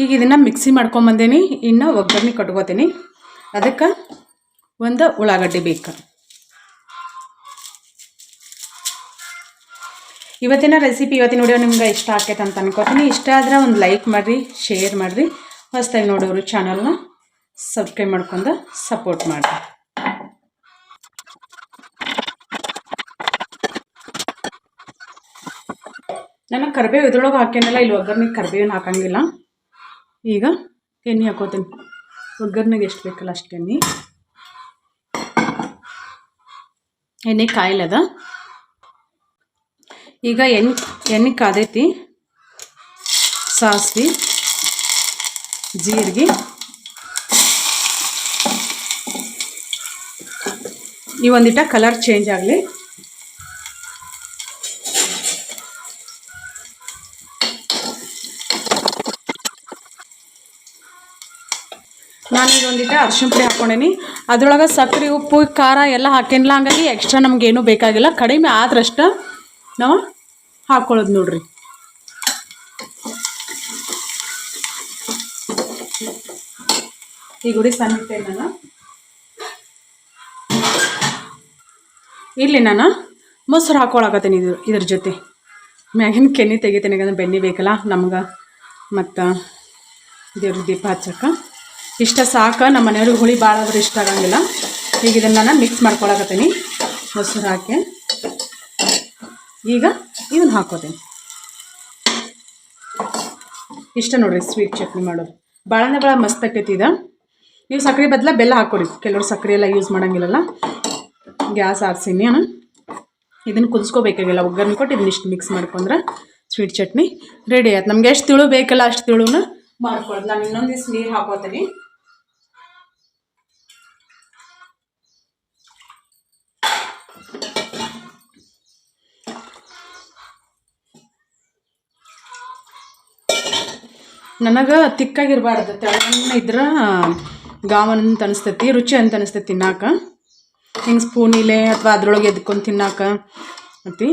ಈಗ ಇದನ್ನು ಮಿಕ್ಸಿ ಮಾಡ್ಕೊಂಬಂದೇನಿ. ಇನ್ನು ಒಗ್ಗರಣೆ ಕಟ್ಕೋತೀನಿ. ಅದಕ್ಕೆ ಒಂದು ಉಳ್ಳಾಗಡ್ಡಿ ಬೇಕು. ಇವತ್ತಿನ ರೆಸಿಪಿ, ಇವತ್ತಿನ ವಿಡಿಯೋ ನಿಮ್ಗೆ ಇಷ್ಟ ಆಕೈತೆ ಅಂತ ಅನ್ಕೋತೀನಿ. ಇಷ್ಟ ಆದ್ರೆ ಒಂದು ಲೈಕ್ ಮಾಡಿರಿ, ಶೇರ್ ಮಾಡಿರಿ. ಹೊಸದಾಗಿ ನೋಡೋರು ಚಾನಲ್ನ ಸಬ್ಸ್ಕ್ರೈಬ್ ಮಾಡ್ಕೊಂಡು ಸಪೋರ್ಟ್ ಮಾಡಿರಿ. ನಾನು ಕರಿಬೇವು ಇದ್ರೊಳಗೆ ಹಾಕೇನಲ್ಲ, ಇಲ್ಲಿ ಒಗ್ಗರ್ನಿಗೆ ಕರಿಬೇವನ್ನ ಹಾಕಂಗಿಲ್ಲ. ಈಗ ಎಣ್ಣೆ ಹಾಕೋತೀನಿ. ಒಗ್ಗರ್ನಿಗೆ ಎಷ್ಟು ಬೇಕಲ್ಲ ಅಷ್ಟು ಎಣ್ಣೆ ಕಾಯಿಲದ. ಈಗ ಎಣ್ಣೆ ಕಾದೈತಿ. ಸಾಸಿವೆ, ಜೀರಿಗೆ, ಈ ಒಂದಿಟ ಕಲರ್ ಚೇಂಜ್ ಆಗಲಿ. ನಾನೀಗ ಒಂದಿಟ ಅರ್ಶಿಣ ಪುಡಿ ಹಾಕ್ಕೊಂಡೇನಿ. ಅದ್ರೊಳಗೆ ಸಕ್ಕರೆ, ಉಪ್ಪು, ಖಾರ ಎಲ್ಲ ಹಾಕೇನಿಲ್ಲ. ಹಂಗಾಗಿ ಎಕ್ಸ್ಟ್ರಾ ನಮಗೇನೂ ಬೇಕಾಗಿಲ್ಲ. ಕಡಿಮೆ ಆದ್ರಷ್ಟು ನಾವು ಹಾಕ್ಕೊಳ್ಳೋದು ನೋಡ್ರಿ. ಈ ಗುಡಿ ಸಣ್ಣ ಇಟ್ಟೆ ನಾನು. ಇಲ್ಲಿ ನಾನು ಮೊಸರು ಹಾಕ್ಕೊಳಕತ್ತೀನಿ. ಇದ್ರ ಜೊತೆ ಮ್ಯಾಗಿನ ಕೆನೆ ತೆಗಿತೀನಿ. ಯಾಕಂದ್ರೆ ಬೆಣ್ಣೆ ಬೇಕಲ್ಲ ನಮ್ಗೆ, ಮತ್ತು ದೇವ್ರ ದೀಪ ಹಚ್ಚಕ್ಕೆ. ಇಷ್ಟ ಸಾಕು. ನಮ್ಮ ಮನೆಯವ್ರಿಗೆ ಹುಳಿ ಭಾಳ ಆದ್ರೆ ಇಷ್ಟ ಆಗಂಗಿಲ್ಲ. ಈಗ ಇದನ್ನು ನಾನು ಮಿಕ್ಸ್ ಮಾಡ್ಕೊಳಕತ್ತೀನಿ ಮೊಸರು ಹಾಕಿ. ಈಗ ಇದನ್ನು ಹಾಕೋತೀನಿ. ಇಷ್ಟ ನೋಡಿರಿ ಸ್ವೀಟ್ ಚಟ್ನಿ ಮಾಡೋದು. ಭಾಳನೇ ಭಾಳ ಮಸ್ತ್ ಆಕೈತಿ ಇದು. ನೀವು ಸಕ್ಕರೆ ಬದಲ ಬೆಲ್ಲ ಹಾಕೋರಿ. ಕೆಲವರು ಸಕ್ಕರೆ ಎಲ್ಲ ಯೂಸ್ ಮಾಡೋಂಗಿಲ್ಲಲ್ಲ. ಗ್ಯಾಸ್ ಆರಿಸೀನಿ ನಾನು. ಇದನ್ನು ಕುದಿಸ್ಕೋಬೇಕಾಗಿಲ್ಲ. ಒಗ್ಗರಣೆ ಕೊಟ್ಟು ಇದನ್ನ ಇಷ್ಟು ಮಿಕ್ಸ್ ಮಾಡ್ಕೊಂಡ್ರೆ ಸ್ವೀಟ್ ಚಟ್ನಿ ರೆಡಿ ಆಯ್ತು. ನಮ್ಗೆ ಎಷ್ಟು ತಿಳು ಬೇಕಲ್ಲ ಅಷ್ಟು ತಿಳುನ ಮಾಡ್ಕೊಳ್ಳೋದು. ನಾನು ಇನ್ನೊಂದಿಷ್ಟು ನೀರು ಹಾಕೋತೀನಿ. ನನಗೆ ತಿಕ್ಕಾಗಿರಬಾರ್ದು. ತೆಳಗನ್ನ ಇದ್ರೆ ಗಾಮನ್ ಅಂತ ಅನಿಸ್ತೈತಿ, ರುಚಿ ಅಂತ ಅನಿಸ್ತೈತಿ ತಿನ್ನಾಕ. ಹಿಂಗೆ ಸ್ಪೂನಿಲೆ ಅಥವಾ ಅದ್ರೊಳಗೆ ಎದ್ಕೊಂಡು ತಿನ್ನಾಕ. ಮತ್ತು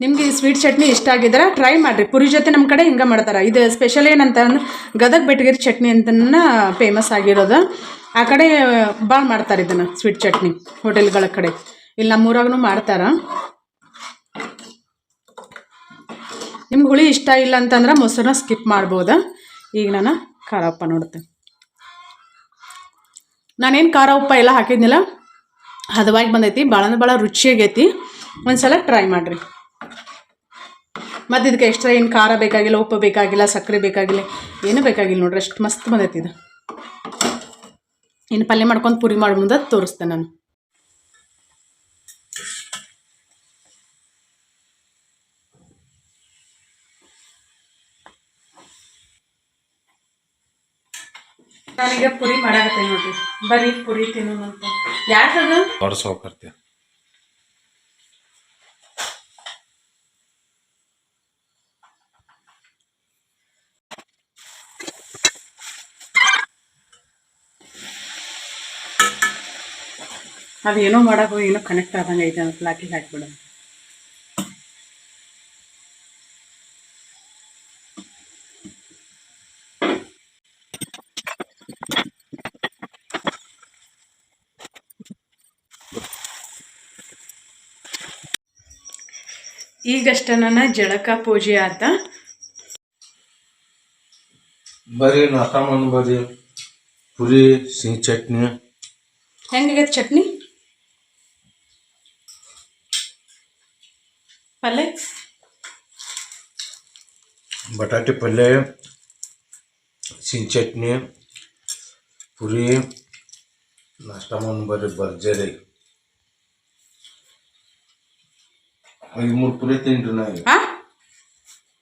ನಿಮ್ಗೆ ಈ ಸ್ವೀಟ್ ಚಟ್ನಿ ಇಷ್ಟ ಆಗಿದ್ರೆ ಟ್ರೈ ಮಾಡಿರಿ. ಪುರಿ ಜೊತೆ ನಮ್ಮ ಕಡೆ ಹಿಂಗೆ ಮಾಡ್ತಾರೆ. ಇದು ಸ್ಪೆಷಲ್ ಏನಂತ ಅಂದ್ರೆ ಗದಗ ಬೆಟಗೇರಿ ಚಟ್ನಿ ಅಂತನ ಫೇಮಸ್ ಆಗಿರೋದು. ಆ ಕಡೆ ಭಾಳ ಮಾಡ್ತಾರೆ ಇದನ್ನು ಸ್ವೀಟ್ ಚಟ್ನಿ ಹೋಟೆಲ್ಗಳ ಕಡೆ. ಇಲ್ಲಿ ನಮ್ಮೂರಾಗೂ ಮಾಡ್ತಾರೆ. ನಿಮ್ಗೆ ಹುಳಿ ಇಷ್ಟ ಇಲ್ಲ ಅಂತಂದ್ರೆ ಮೊಸರನ್ನ ಸ್ಕಿಪ್ ಮಾಡ್ಬೋದು. ಈಗ ನಾನು ಖಾರ ಉಪ್ಪ ನೋಡ್ತೇನೆ. ನಾನೇನು ಖಾರ ಉಪ್ಪ ಎಲ್ಲ ಹಾಕಿದ್ನಿಲ್ಲ, ಹದವಾಗಿ ಬಂದೈತಿ. ಭಾಳ ರುಚಿಯಾಗೈತಿ. ಒಂದು ಸಲ ಟ್ರೈ ಮಾಡಿರಿ. ಮತ್ತು ಇದಕ್ಕೆ ಎಕ್ಸ್ಟ್ರಾ ಏನು ಖಾರ ಬೇಕಾಗಿಲ್ಲ, ಉಪ್ಪು ಬೇಕಾಗಿಲ್ಲ, ಸಕ್ಕರೆ ಬೇಕಾಗಿಲ್ಲ, ಏನೂ ಬೇಕಾಗಿಲ್ಲ ನೋಡ್ರಿ. ಅಷ್ಟು ಮಸ್ತ್ ಬಂದೈತಿ ಇದು. ಇನ್ನು ಪಲ್ಯ ಮಾಡ್ಕೊಂಡು ಪುರಿ ಮಾಡೋ ಮುಂದೆ ತೋರಿಸ್ತೇನೆ ನಾನು. ನಾನೀಗ ಪುರಿ ಮಾಡಾಕತ್ತೇನೆ ನೋಡ್ರಿ. ಬರೀ ಪುರಿ ತಿನ್ನೋಣಂತ. ಯಾಕದು ಹೊಡ್ಸೋಕರ್ತೀವಿ. ಅದೇನೋ ಮಾಡೋದು ಏನೋ ಕನೆಕ್ಟ್ ಆದಂಗೆ ಐತೆ ಅಂತ ಪ್ಲಾಕಿಗೆ ಹಾಕ್ಬಿಡೋದು. ಈಗಷ್ಟ ನನ್ನ ಜಳಕ ಪೂಜೆ ಆತ. ಬರೀ ನಾಷ್ಟ ಮಾಡಿ ಬರೀ ಪುರಿ, ಸಿಹಿ ಚಟ್ನಿ. ಹೆಂಗಾಗೈತೆ ಚಟ್ನಿ? ಪಲ್ಯ ಬಟಾಟೆ ಪಲ್ಯ, ಸಿಹಿ ಚಟ್ನಿ, ಪುರಿ. ನಾಷ್ಟ ಮಾಡಿ ಬರೀ ಭರ್ಜರಿ 13 ಪುರಿ ತಿಂದ್ರಿ ನಾ.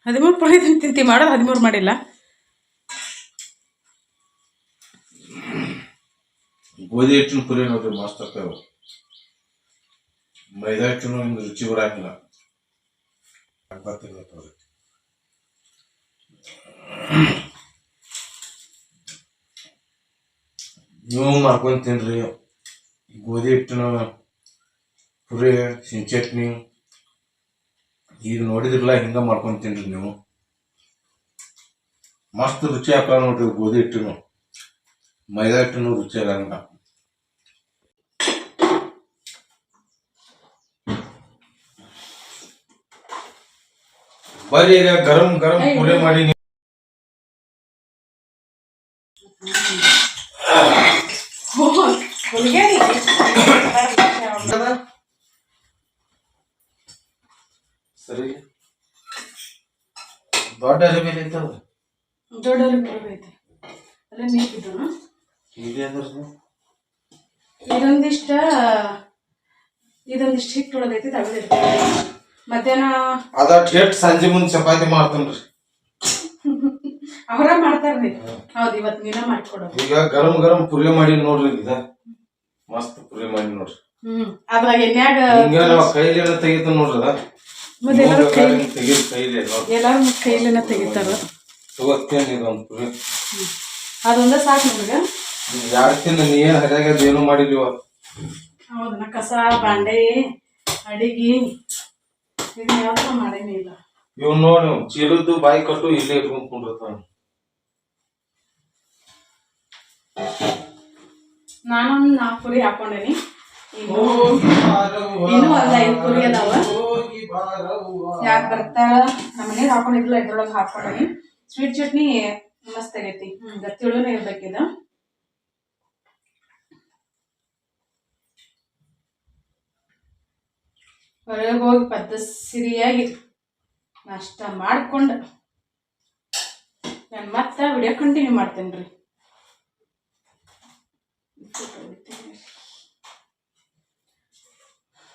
13 ಪುರಿ ತಿಂತಿ. ಮಾಡೋದು 13 ಮಾಡಿಲ್ಲ. ಗೋಧಿ ಹಿಟ್ಟಿನ ಪುರಿ ನೋಡ್ರಿ ಮಸ್ತ್ ಆಗ್ತಾವ. ಮೈದಾ ಹಿಟ್ಟಿನ ಹಿಂಗೆ ರುಚಿ ಬರಂಗಿಲ್ಲ. ನೀವು ಮಾಡ್ಕೊಂಡು ತಿನ್ರಿ. ಗೋಧಿ ಹಿಟ್ಟಿನ ಪುರಿ, ಸಿಹಿ ಚಟ್ನಿ ಈಗ ನೋಡಿದ್ರಲ್ಲ, ಹಿಂಗೆ ಮಾಡ್ಕೊಂಡು ತಿನ್ರಿ ನೀವು. ಮಸ್ತ್ ರುಚಿ ಹಾಕ ನೋಡ್ರಿ. ಗೋಧಿ ಹಿಟ್ಟಿನ, ಮೈದಾ ಹಿಟ್ಟಿನ ರುಚಿ ಆಗಂಗಿಲ್ಲ. ಬರ್ರಿ ಈಗ ಗರಂ ಗರಂ ಪುರಿ ಮಾಡಿ ಸರಿ ದೊಡ್ಡ ಅರಿವಿ ಐತದ ದೊಡ್ಡ ಅರಿವಿ ಐತೆ ಅಲ್ಲೇ ನೀಕಿದ್ದನು ಇದೆ ಅಂದ್ರೆ ಇದೊಂದಿಷ್ಟು ಹಿಟ್ಟು ಉಳದೈತಿ ತೆಗೆದಿರ್ತೀವಿ ಮಧ್ಯಾಹ್ನ ಅದ ಠೇಟ್ ಸಂಜೆ ಮುಂದೆ ಚಪಾತಿ ಮಾಡ್ತೇನ್ರಿ ಅವರ ಮಾಡ್ತಾರ್ರಿ ಹೌದು ಇವತ್ತು ನೀನ ಮಾಡ್ಕೊಡೋದು ಈಗ ಗರಂ ಗರಂ ಪುರಿ ಮಾಡಿ ನೋಡ್ರಿ ಇದ ಮಸ್ತ್ ಪುರಿ ಮಾಡಿ ನೋಡ್ರಿ ಅದ್ರಾಗ ಎಣ್ಯಾಗ ಹಿಂಗ ನಾವ್ ಕೈಲಿ ಏನೋ ತೆಗಿತ ನೋಡ್ರಿ ಅದ ಮತ್ತೆ ಎಲ್ಲಾರು ತೆಗಿದ್ ಕೈಲಿ ಎಲ್ಲಾರು ಕೈಲಿನ ತೆಗಿತಾರ ತಗೋತೇನೆ ಇದೊಂದು ಪುರಿ ಅದೊಂದ ಸಾಕು ನಮ್ಗೆ ಯಾಡ್ತೀನಿ ನೀ ಏನ್ ಹರಿಯಾಗದ ಏನು ಮಾಡಿಲ್ವ ಹೌದನ ಕಸ ಬಾಂಡೆ ಅಡಿಗೆ ಇದು ಯಾವ್ದು ಮಾಡೇನೇ ಇಲ್ಲ ಇವ್ ನೋಡಿ ಚೀಲದ್ದು ಬಾಯಿ ಕಟ್ಟು ಇಲ್ಲೇ ಇಟ್ಕೊಂಡ್ ಕುಂಡಿರ್ತಾನ ನಾನೊಂದು 4 ಪುರಿ ಹಾಕೊಂಡೇನಿ ಇನ್ನೂ ಒಂದ್ 5 ಪುರಿ ಅದಾವ ಯಾಕೆ ಬರ್ತಾರ ನಮ್ಮ ಮನೇಲಿ ಹಾಕೊಂಡಿದ್ದಿಲ್ಲ ಇದ್ರೊಳಗೆ ಹಾಕೊಂಡೇನಿ ಸ್ವೀಟ್ ಚಟ್ನಿ ಮಸ್ತ್ ಆಗೈತಿ ಗತ್ತಿಳುನೇ ಇರ್ಬೇಕಿದ ಹೊರಗೆ ಹೋಗಿ ಪದ್ಧತಿಯಾಗಿ ನಾಷ್ಟ ಮಾಡ್ಕೊಂಡು ನಾನು ಮತ್ತೆ ವಿಡಿಯೋ ಕಂಟಿನ್ಯೂ ಮಾಡ್ತೇನೆ ರೀ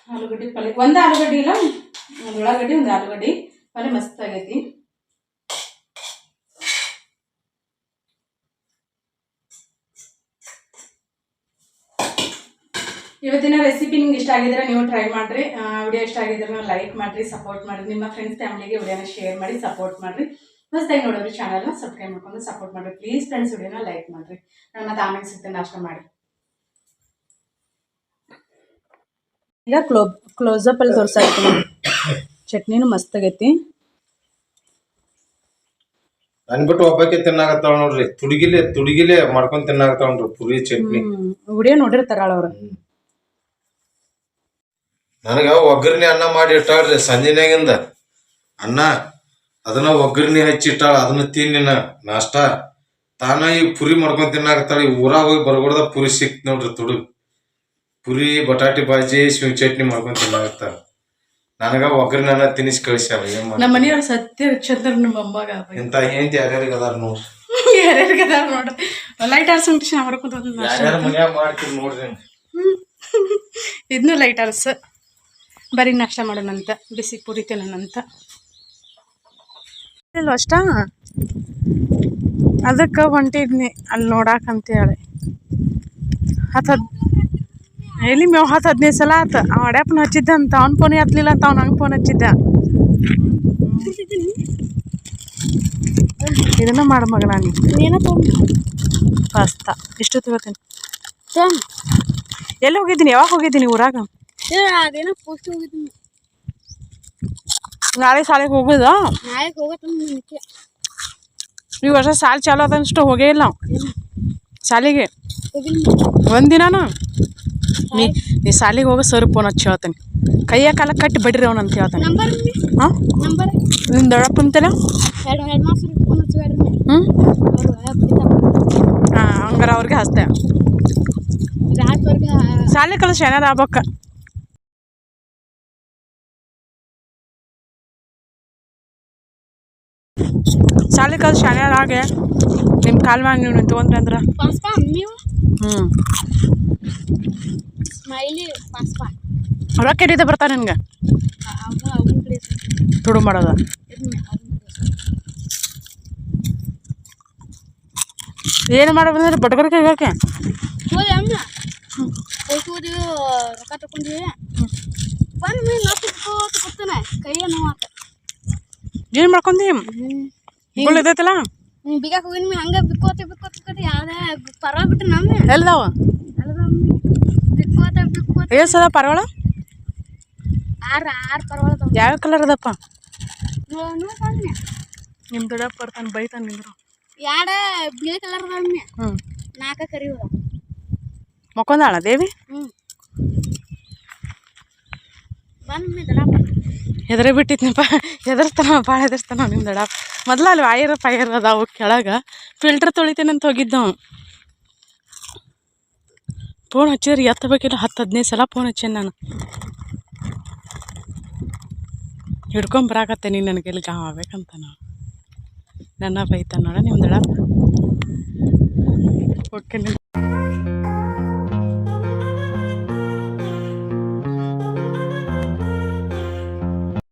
ಆಲೂಗಡ್ಡೆ ಪಲ್ಯ ಒಂದು ಆಲೂಗಡ್ಡೆ ಇಲ್ಲ ಒಂದು ಉಳ್ಳಾಗಡ್ಡಿ ಒಂದು ಆಲೂಗಡ್ಡೆ ಪಲ್ಯ ಮಸ್ತ್ ಆಗೈತಿ ಇವತ್ತಿನ ರೆಸಿಪಿ ನಿಮ್ಗೆ ಇಷ್ಟ ಆಗಿದ್ರೆ ನೀವು ಟ್ರೈ ಮಾಡಿರಿ ವಿಡಿಯೋ ಇಷ್ಟ ಆಗಿದ್ರೆ ಲೈಕ್ ಮಾಡಿರಿ ಸಪೋರ್ಟ್ ಮಾಡಿರಿ ನಿಮ್ಮ ಫ್ರೆಂಡ್ಸ್ ಫ್ಯಾಮಿಲಿಗೆ ವಿಡಿಯೋನ ಶೇರ್ ಮಾಡಿ ಸಪೋರ್ಟ್ ಮಾಡಿರಿ ಹೊಸದಾಗಿ ನೋಡೋರು ಚಾನಲ್ನ ಸಬ್ಸ್ಕ್ರೈಬ್ ಮಾಡ್ಕೊಂಡು ಸಪೋರ್ಟ್ ಮಾಡಿರಿ ಪ್ಲೀಸ್ ಫ್ರೆಂಡ್ಸ್ ವಿಡಿಯೋನ ಲೈಕ್ ಮಾಡಿರಿ ನಾನು ಮತ್ತೆ ಆಮೇಲೆ ಸಿಗ್ತೇನೆ ನಾಷ್ಟ ಮಾಡಿ ಈಗ ಕ್ಲೋಸಪ್ ಅಲ್ಲಿ ತೋರ್ಸಾಯ್ತು ಚಟ್ನಿನೂ ಮಸ್ತ್ ಆಗೈತಿ ಅನ್ಬಿಟ್ಟು ಒಬ್ಬಕ್ಕೆ ತಿನ್ನಾಕತ್ತಾಳ ನೋಡ್ರಿ ತುಡಿಗಿಲೆ ಮಾಡ್ಕೊಂಡ್ ತಿನ್ನಾಕತ್ತಾಳ ನೋಡ್ರಿ ಪುರಿ ಚಟ್ನಿ ವಿಡಿಯೋ ನೋಡಿರ್ತಾರ ಅವ್ರ ನನಗ ಒಗ್ಗರ್ಣಿ ಅನ್ನ ಮಾಡಿ ಇಟ್ಟಾಳ್ರಿ ಸಂಜೆನಾಗಿಂದ ಅನ್ನ ಅದನ್ನ ಒಗ್ಗರ್ಣಿ ಹಚ್ಚಿ ಇಟ್ಟಾಳ ಅದನ್ನ ತಿನ್ನಿನ ನಾಷ್ಟ ತಾನ ಈಗ ಪುರಿ ಮಾಡ್ಕೊಂಡ್ ತಿನ್ನಾಕತ್ತಾಳ ಈ ಊರಾಗ ಹೋಗಿ ಬರ್ಗೊಡ್ದ ಪುರಿ ಸಿಕ್ತ ನೋಡ್ರಿ ತುಡುಗ್ ಪುರಿ ಬಟಾಟಿ ಭಾಜಿ ಶಿವ್ ಚಟ್ನಿ ಮಾಡ್ಕೊಂಡ್ ತಿನ್ನಾಕತ್ತಾಳ ನನಗ ಒಗ್ಗರ್ಣಿ ಅನ್ನ ತಿನ್ನಿಸಿ ಕಳಿಸ್ಯಾಳ ಏನ್ ನಮ್ಮ ಮನೆಯವ್ರ ಸತ್ಯ ಚಂದ್ರ ನಮ್ಮ ಅಮ್ಮಗ ಇಂತ ಏಂತಿ ಯಾರ್ಯಾರಿಗೆ ಅದಾರ ನೋಡ್ರಿ ಯಾರ್ಯಾರಿಗೆ ಅದಾರ ನೋಡ್ರಿ ಲೈಟ್ ಆರ್ಸ್ ಉಂಟು ಯಾರ್ಯಾರ ಮನ್ಯಾಗ ಮಾಡ್ತೀವಿ ನೋಡ್ರಿ ಇದನ್ನು ಲೈಟ್ ಆರ್ಸ್ ಬರೀ ನಾಷ್ಟ ಮಾಡೋಣಂತ ಬಿಸಿ ಪುರಿ ತಿನ್ನೋಣಂತ ಇಲ್ವ ಅಷ್ಟ ಅದಕ್ಕೆ ಹೊಂಟಿದ್ನಿ ಅಲ್ಲಿ ನೋಡಾಕಂತೇಳಿ ಎಲ್ಲಿ ಮೇವ್ 10-15 ಸಲ ಆತ ಅವ ಅಡ್ಯಾಪನ ಹಚ್ಚಿದ್ದ ಅಂತ ಅವ್ನ ಫೋನ್ ಹತ್ಲಿಲ್ಲ ಅಂತ ಅವ್ನು ಹಂಗೆ ಫೋನ್ ಹಚ್ಚಿದ್ದ ಇದನ್ನ ಮಾಡ ಮಗ ನಾನು ಪಾಸ್ತಾ ಇಷ್ಟು ತಗೋತೀನಿ ಎಲ್ಲಿ ಹೋಗಿದ್ದೀನಿ ಯಾವಾಗ ಹೋಗಿದ್ದೀನಿ ಊರಾಗ ನಾಳೆ ಶಾಲೆಗೆ ಹೋಗುದ ಈ ವರ್ಷ ಸಾಲ ಚಾಲು ಅದಷ್ಟು ಹೋಗೇ ಇಲ್ಲ ಶಾಲೆಗೆ ಒಂದಿನಾನು ನೀ ಶಾಲೆಗೆ ಹೋಗೋ ಸರ್ ಫೋನ್ ಹಚ್ಚಿ ಹೇಳ್ತಾನೆ ಕೈಯ ಕಾಲ ಕಟ್ಟಿ ಬಡ್ರಿ ಅವನಂತ ಹೇಳ್ತಾನೆ ಹಾಂ ನಿನ್ನ ದೊಡ್ಡಪ್ಪ ಅಂತಲ್ಲ ಹಾಂ ಹಂಗಾರ ಅವ್ರಿಗೆ ಹಚ್ತೆ ಶಾಲೆ ಕಳಿಸ್ ಏನಾರ ಆಗ್ಬೇಕ ಶಾಲೆ ಕಲ್ಸಿ ಶಾನ್ಯಾರ ಆಗೆ ನಿಮ್ಮ ಕಾಲ್ ಮ್ಯಾಗ ನೀವು ನಿಂತ್ಕೊಂಡ್ರಿ ಅಂದ್ರೆ ರೊಕ್ಕ ಹಿಡಿದ ಬರ್ತಾನೆ ನಿನ್ಗೆ ತುಡು ಮಾಡೋದ ಏನು ಮಾಡ ಬಂದ್ರೆ ಬಟ್ಗರ್ಗೆ ಹೋಗಕ್ಕೆ ರೊಕ್ಕ ತಗೊಂಡ್ವಿ ಕೈಯ ನೋವಾತ ಏನು ಮಾಡ್ಕೊಂಡಿ ಗುಳ್ಳ ಇದೈತಲ್ಲ ಬಿಗಾಕ ಹೋಗಿನಿ ಹಂಗ ಬಿಕ್ಕೋತ ಯಾವ್ದೇ ಪರವಾಳ ಬಿಟ್ರಿ ನಮ್ಮ ಎಲ್ದಾವ ಬಿಕ್ಕೋತ ಎಷ್ಟು ಅದ ಪರವಾಳ 6 ಪರವಾಳ ಯಾವ ಕಲರ್ ಅದಪ್ಪ ನಿಮ್ಮ ದೊಡ್ಡಪ್ಪ ಬರ್ತಾನೆ ಬೈತಾನೆ ನಿಂದ್ರು ಎರಡು ಬಿಳಿ ಕಲರ್ ಅದಾವ 4 ಕರಿ ಅದಾವ ಮಕ್ಕೊಂದಾಳ ದೇವಿ ಬಂದ್ಮಿ ದಡಪ್ಪ ಹೆದರೇ ಬಿಟ್ಟಿದ್ನಪ್ಪ. ಹೆದರ್ಸ್ತಾನ ಭಾಳ ಹೆದರ್ಸ್ತಾನ ನಿಮ್ಮ ದಡ. ಮೊದಲು ಅಲ್ಲಿ ವಾಯರ್ ಫೈರ್ ಅದಾವು ಕೆಳಗೆ. ಫಿಲ್ಟರ್ ತೊಳಿತೇನಂತ ಹೋಗಿದ್ದವು. ಫೋನ್ ಹಚ್ಚಿದ್ರೆ ಎತ್ತಬೇಕಿಲ್ಲ 10-15 ಸಲ ಫೋನ್ ಹಚ್ಚೇನೆ ನಾನು. ಹಿಡ್ಕೊಂಬರಾಕತ್ತೆ ನೀನು ನನಗೆ ಎಲ್ಲಿ ಗಾವ ಆಗ್ಬೇಕಂತ ನಾವು. ನನ್ನ ಬೈತಾನ ನೋಡ ನಿಮ್ಮ ದಡ. ಓಕೆ